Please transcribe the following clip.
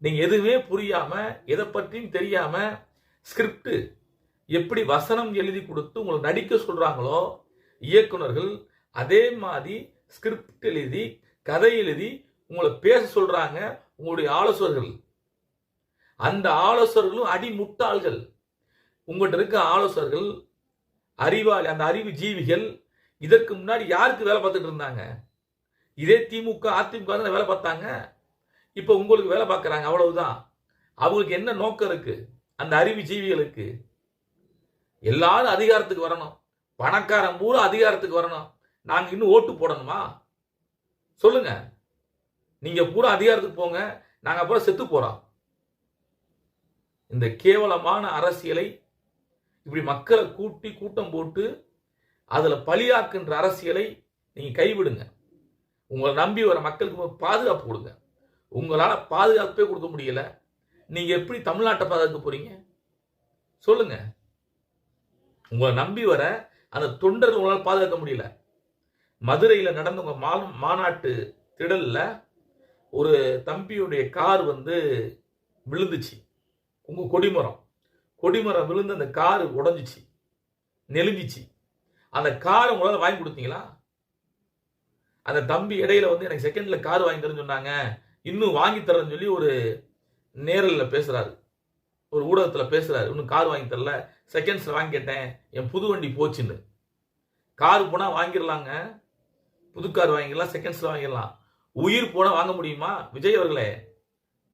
நீங்க எதுவுமே புரியாம, எதை பற்றியும் தெரியாம, ஸ்கிரிப்ட் எப்படி வசனம் எழுதி கொடுத்து உங்களை நடிக்க சொல்றாங்களோ இயக்குனர்கள், அதே மாதிரி ஸ்கிரிப்ட் எழுதி, கதை எழுதி உங்களை பேச சொல்றாங்க உங்களுடைய ஆலோசகர்கள். அந்த ஆலோசகர்களும் அடி முட்டாள்கள். உங்கள்கிட்ட இருக்க ஆலோசகர்கள் அறிவாளி, அந்த அறிவு ஜீவிகள். இதற்கு முன்னாடி யாருக்கு வேலை பார்த்துட்டு இருந்தாங்க? இதே திமுக அதிமுக தான் வேலை பார்த்தாங்க. இப்போ உங்களுக்கு வேலை பார்க்குறாங்க, அவ்வளவுதான். அவங்களுக்கு என்ன நோக்கம் இருக்கு? அந்த அறிவு ஜீவிகளுக்கு எல்லாரும் அதிகாரத்துக்கு வரணும், பணக்காரன் பூரா அதிகாரத்துக்கு வரணும், நாங்க இன்னும் ஓட்டு போடணுமா? சொல்லுங்க. நீங்க பூரா அதிகாரத்துக்கு போங்க, நாங்க அப்புறம் செத்து போறோம். இந்த கேவலமான அரசியலை, இப்படி மக்களை கூட்டம் போட்டு அதுல பழியாக்குன்ற அரசியலை நீங்க கைவிடுங்க. உங்களை நம்பி வர மக்களுக்கு பாதுகாப்பு கொடுங்க. உங்களால பாதுகாப்பே கொடுக்க முடியல, நீங்க எப்படி தமிழ்நாட்டை பாதுகாக்க போறீங்க? சொல்லுங்க. உங்களை நம்பி வர அந்த தொண்டர்கள் உங்களால் பாதுகாக்க முடியல. மதுரையில் நடந்த உங்க மாநாட்டு திடல்ல ஒரு தம்பியுடைய கார் விழுந்துச்சு. உங்க கொடிமரம் விழுந்து அந்த கார் உடஞ்சிச்சு, நெலிஞ்சிச்சு. அந்த கார் உங்களால் வாங்கி கொடுத்தீங்களா? அந்த தம்பி இடையில எனக்கு செகண்ட்ல கார் வாங்கி தரேன்னு சொன்னாங்க, இன்னும் வாங்கி தரேன்னு சொல்லி ஒரு நேரலில் பேசுறாரு, ஒரு ஊடகத்தில் பேசுறாரு. இன்னும் கார் வாங்கி தரல, செகண்ட்ஸ்ல வாங்கி கேட்டேன், என் புது வண்டி போச்சுன்னு. கார் போனா வாங்கிடலாங்க, புது கார் வாங்கிடலாம், செகண்ட்ஸ்ல வாங்கிடலாம். உயிர் போனா வாங்க முடியுமா? விஜய் அவர்களே,